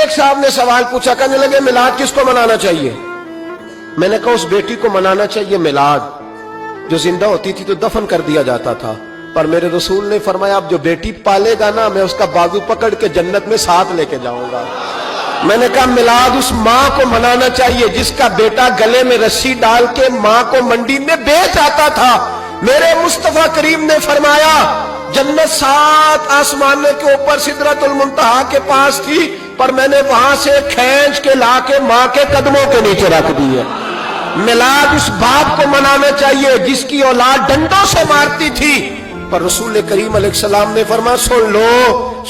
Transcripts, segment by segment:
ایک صاحب نے سوال پوچھا، کہنے لگے میلاد کس کو منانا چاہیے؟ میں نے کہا اس بیٹی کو منانا چاہیے میلاد جو زندہ ہوتی تھی تو دفن کر دیا جاتا تھا، پر میرے رسول نے فرمایا اب جو بیٹی پالے گا نا میں اس کا بازو پکڑ کے جنت میں ساتھ لے کے جاؤں گا۔ میں نے کہا میلاد اس ماں کو منانا چاہیے جس کا بیٹا گلے میں رسی ڈال کے ماں کو منڈی میں بیچ آتا تھا۔ میرے مصطفیٰ کریم نے فرمایا جنت 7 آسمانوں کے اوپر سدرۃ المنتہا کے پاس تھی، پر میں نے وہاں سے کھینچ کے لا کے ماں کے قدموں کے نیچے رکھ دی ہے۔ میلاد اس باپ کو منانا چاہیے جس کی اولاد ڈنڈوں سے مارتی تھی، پر رسول کریم علیہ السلام نے فرمایا سن لو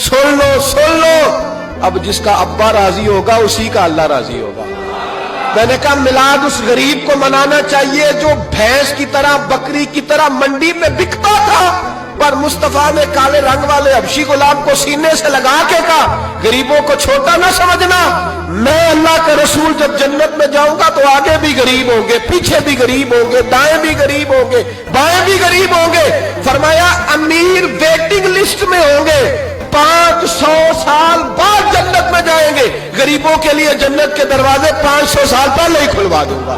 سن لو سن لو، اب جس کا ابا راضی ہوگا اسی کا اللہ راضی ہوگا۔ میں نے کہا میلاد اس غریب کو منانا چاہیے جو بھینس کی طرح بکری کی طرح منڈی میں بکتا تھا، پر مصطفیٰ نے کالے رنگ والے حبشی غلام کو سینے سے لگا کے کہا غریبوں کو چھوٹا نہ سمجھنا، میں اللہ کے رسول جب جنت میں جاؤں گا تو آگے بھی غریب ہوں گے، پیچھے بھی غریب ہوں گے، دائیں بھی غریب ہوں گے، بائیں بھی غریب ہوں گے۔ فرمایا امیر ویٹنگ لسٹ میں ہوں گے، 500 سال بعد جنت میں جائیں گے، غریبوں کے لیے جنت کے دروازے 500 سال پہلے ہی کھلوا دوں گا۔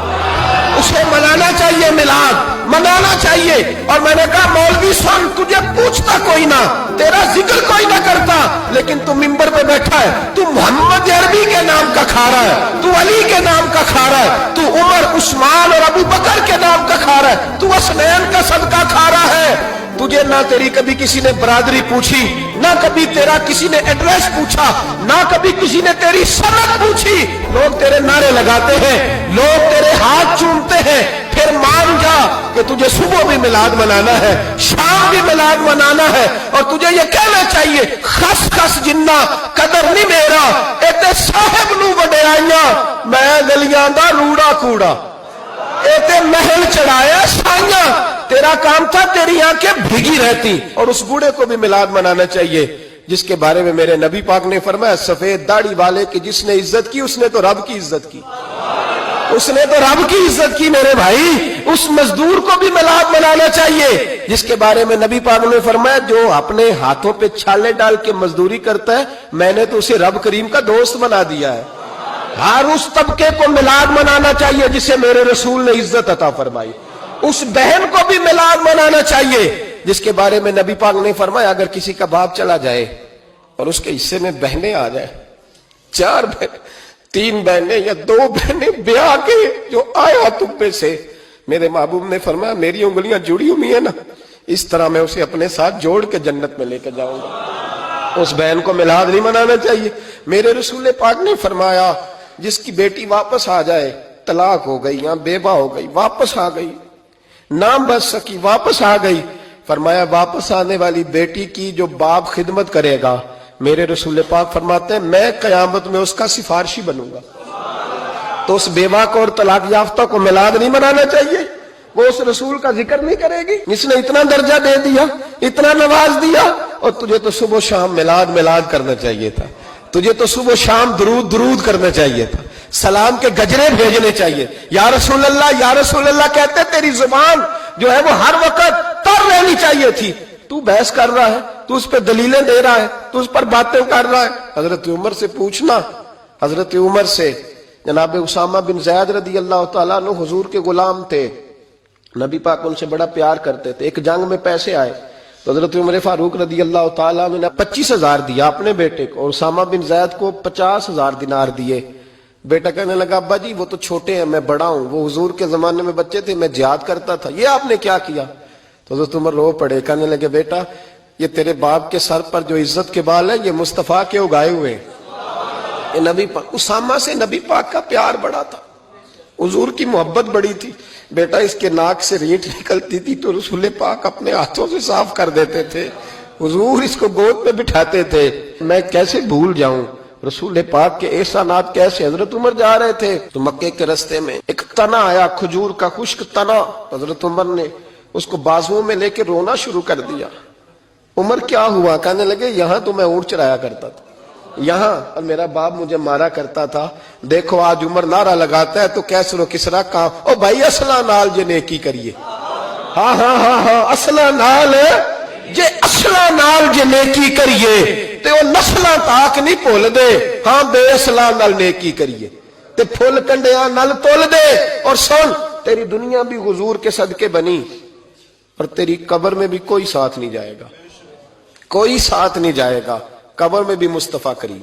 اسے منانا چاہیے، میلاد منانا چاہیے۔ اور میں نے کہا مولوی سن تجھے پوچھتا کوئی نہ، تیرا ذکر کوئی نہ کرتا، لیکن تو ممبر پہ بیٹھا ہے، تو محمد عربی کے نام کا کھا رہا ہے، تو علی کے نام کا کھا رہا ہے، تو عمر عثمان اور ابو بکر کے نام کا کھا رہا ہے، تو حسنین کا صدقہ کھا رہا ہے۔ تجھے نہ تیری کبھی کسی نے برادری پوچھی، نہ کبھی تیرا کسی نے ایڈریس پوچھا، نہ کبھی کسی نے تیری سند پوچھی۔ لوگ تیرے نعرے لگاتے ہیں، لوگ تیرے ہاتھ چومتے ہیں، پھر مان جا کہ تجھے صبح بھی میلاد منانا ہے، شام بھی میلاد منانا ہے، اور تجھے یہ کہنا چاہیے خس خس جنہ قدر نہیں میرا ایتے صاحب نو وڈیائیاں میں گلیاں دا روڑا کوڑا، ایتے محل چڑھایا سائیاں، تیرا کام تھا تیری آنکھیں بھیگی رہتی۔ اور اس بوڑھے کو بھی میلاد منانا چاہیے جس کے بارے میں میرے نبی پاک نے فرمایا سفید داڑھی والے کی جس نے عزت کی اس نے تو رب کی عزت کی، اس نے تو رب کی عزت کی میرے بھائی۔ اس مزدور کو بھی میلاد منانا چاہیے جس کے بارے میں نبی پاک نے فرمایا جو اپنے ہاتھوں پہ چھالے ڈال کے مزدوری کرتا ہے میں نے تو اسے رب کریم کا دوست بنا دیا ہے۔ ہر اس طبقے کو میلاد منانا چاہیے جسے میرے رسول نے عزت عطا فرمائی۔ اس بہن کو بھی میلاد منانا چاہیے جس کے بارے میں نبی پاک نے فرمایا اگر کسی کا باپ چلا جائے اور اس کے حصے میں بہنیں آ جائیں، 4 بہن، 3 بہنیں یا 2 بہنیں بیاہ کے جو آیا تم سے، میرے محبوب نے فرمایا میری انگلیاں جڑی ہوئی ہیں نا، اس طرح میں اسے اپنے ساتھ جوڑ کے جنت میں لے کے جاؤں گا۔ اس بہن کو میلاد نہیں منانا چاہیے۔ میرے رسول پاک نے فرمایا جس کی بیٹی واپس آ جائے، طلاق ہو گئی یا بیوہ ہو گئی، واپس آ گئی، نام بچ سکی، واپس آ گئی، فرمایا واپس آنے والی بیٹی کی جو باپ خدمت کرے گا میرے رسول پاک فرماتے ہیں میں قیامت میں اس کا سفارشی بنوں گا۔ تو اس بیوہ کو اور طلاق یافتہ کو میلاد نہیں منانا چاہیے، وہ اس رسول کا ذکر نہیں کرے گی جس نے اتنا درجہ دے دیا، اتنا نواز دیا۔ اور تجھے تو صبح و شام میلاد کرنا چاہیے تھا، تجھے تو صبح و شام درود کرنا چاہیے تھا، سلام کے گجرے بھیجنے چاہیے۔ یا رسول اللہ کہتے تیری زبان جو ہے وہ ہر وقت تر رہنی چاہیے تھی، تو بحث کر رہا ہے، تو اس پہ دلیلیں دے رہا ہے، تو اس پر باتیں کر رہا ہے۔ حضرت عمر سے پوچھنا، حضرت عمر سے، جناب اسامہ بن زید رضی اللہ تعالیٰ عنہ حضور کے غلام تھے، نبی پاک ان سے بڑا پیار کرتے تھے۔ ایک جنگ میں پیسے آئے تو حضرت عمر فاروق رضی اللہ تعالیٰ عنہ نے 25,000 دیا اپنے بیٹے کو، اور اسامہ بن زید کو 50,000 دینار دیے۔ بیٹا کہنے لگا ابا جی وہ تو چھوٹے ہیں، میں بڑا ہوں، وہ حضور کے زمانے میں بچے تھے، میں جہاد کرتا تھا، یہ آپ نے کیا کیا؟ تو حضرت عمر رو پڑے، کہنے لگے بیٹا یہ تیرے باپ کے سر پر جو عزت کے بال ہیں یہ مصطفیٰ کے اگائے ہوئے ہیں۔ یہ نبی پاک، اسامہ سے نبی پاک کا پیار بڑا تھا، حضور کی محبت بڑی تھی۔ بیٹا اس کے ناک سے ریٹ نکلتی تھی تو رسول پاک اپنے ہاتھوں سے صاف کر دیتے تھے، حضور اس کو گود پہ بٹھاتے تھے۔ میں کیسے بھول جاؤں رسول پاک کے احسانات کیسے۔ حضرت عمر جا رہے تھے تو مکے کے رستے میں ایک تنا آیا، کھجور کا خشک تنا، حضرت عمر نے اس کو بازوؤں میں لے کے رونا شروع کر دیا۔ عمر کیا ہوا؟ کہنے لگے یہاں تو میں اونٹ چرایا کرتا تھا، یہاں، اور میرا باپ مجھے مارا کرتا تھا، دیکھو آج عمر نعرہ لگاتا ہے تو کیسر و کسرا کام، او بھائی اصلہ نال جے نیکی کریے، ہاں اصلہ نال جے، اصلہ نال جے نیکی کریے، تے وہ نسلاں تاک نہیں بھول دے ہاں بے اصلاں نال نیکی کریے تے پھل کنڈیاں نال تول دے. اور سن تیری دنیا بھی حضور کے صدقے بنی اور تیری قبر میں بھی کوئی ساتھ نہیں جائے گا, کوئی ساتھ نہیں جائے گا. قبر میں بھی مصطفیٰ کریم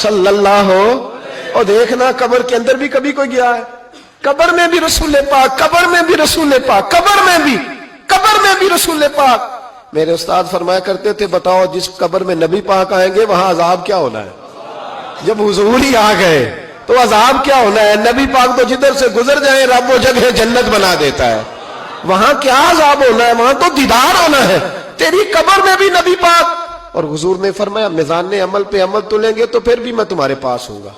صلی اللہ ہو. اور دیکھنا قبر کے اندر بھی کبھی کوئی گیا ہے؟ قبر میں بھی رسول پاک, قبر میں بھی رسول پاک, قبر میں بھی رسول پاک. میرے استاد فرمایا کرتے تھے بتاؤ جس قبر میں نبی پاک آئیں گے وہاں عذاب کیا ہونا ہے؟ جب حضور ہی آ گئے تو عذاب کیا ہونا ہے؟ نبی پاک تو جدھر سے گزر جائیں رب وہ جگہ جنت بنا دیتا ہے. وہاں کیا عذاب ہونا ہے؟ وہاں تو دیدار ہونا ہے. تیری قبر میں بھی نبی پاک. اور حضور نے فرمایا میزان عمل پہ عمل تولیں گے تو پھر بھی میں تمہارے پاس ہوں گا.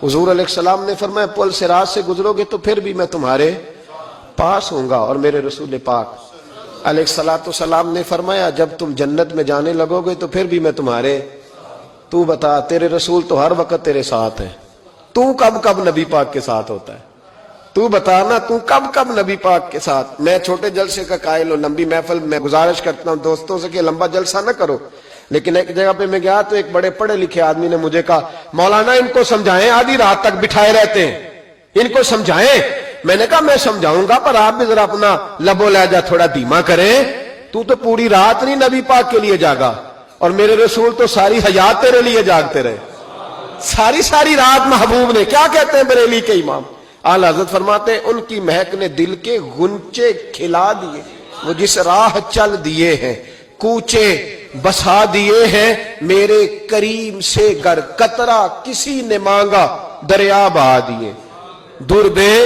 حضور علیہ السلام نے فرمایا پل صراط سے گزرو گے تو پھر بھی میں تمہارے پاس ہوں گا. اور میرے رسول پاک علیہ الصلوۃ والسلام نے فرمایا جب تم جنت میں جانے لگو گے تو پھر بھی میں تمہارے. تو بتا تیرے رسول تو ہر وقت تیرے ساتھ ہے, تو کب کب نبی پاک کے ساتھ ہوتا ہے؟ تو بتا نا تو کب کب نبی پاک کے ساتھ؟ میں چھوٹے جلسے کا قائل ہوں, لمبی محفل میں گزارش کرتا ہوں دوستوں سے کہ لمبا جلسہ نہ کرو. لیکن ایک جگہ پہ میں گیا تو ایک بڑے پڑھے لکھے آدمی نے مجھے کہا مولانا ان کو سمجھائیں, آدھی رات تک بٹھائے رہتے ہیں, ان کو سمجھائیں. میں نے کہا میں سمجھاؤں گا پر آپ بھی ذرا اپنا لبو لہجہ تھوڑا دھیما کریں. تو پوری رات نہیں نبی پاک کے لیے جاگا اور میرے رسول تو ساری حیات تیرے لیے جاگتے رہے, ساری رات. محبوب نے کیا کہتے ہیں بریلی کے امام اعلی حضرت فرماتے ہیں ان کی مہک نے دل کے غنچے کھلا دیے, وہ جس راہ چل دیے ہیں کوچے بسا دیے ہیں, میرے کریم سے گر قطرہ کسی نے مانگا دریا بہا دیے, دربے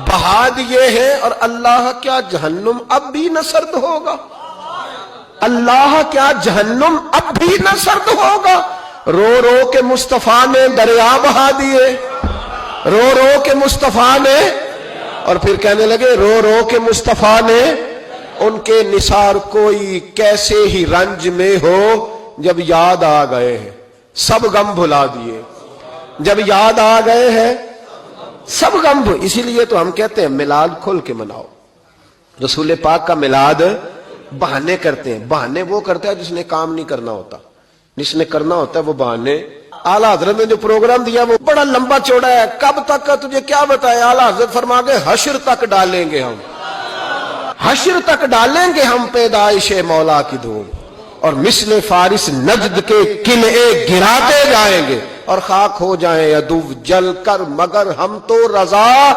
بہا دیے ہیں. اور اللہ کیا جہنم اب بھی نہ سرد ہوگا؟ اللہ کیا جہنم اب بھی نہ سرد ہوگا؟ رو رو کے مصطفیٰ نے دریا بہا دیے, رو رو کے مصطفیٰ نے. اور پھر کہنے لگے رو رو کے مصطفیٰ نے ان کے نثار کوئی کیسے ہی رنج میں ہو جب یاد آ گئے ہیں سب غم بھلا دیے, جب یاد آ گئے ہیں سب غم. اسی لیے تو ہم کہتے ہیں میلاد کھل کے مناؤ. رسول پاک کا میلاد بہانے کرتے ہیں, بہانے وہ کرتا ہے جس نے کام نہیں کرنا ہوتا, جس نے کرنا ہوتا ہے وہ بہانے. اعلیٰ حضرت نے جو پروگرام دیا وہ بڑا لمبا چوڑا ہے, کب تک کا تجھے کیا بتایا. اعلیٰ حضرت فرما گئے حشر تک ڈالیں گے ہم, حشر تک ڈالیں گے ہم پیدائش مولا کی دھوم, اور مثل فارس نجد کے قلعے گراتے جائیں گے اور خاک ہو جائیں عدو جل کر, مگر ہم تو رضا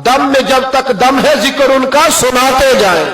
دم میں جب تک دم ہے ذکر ان کا سناتے جائیں.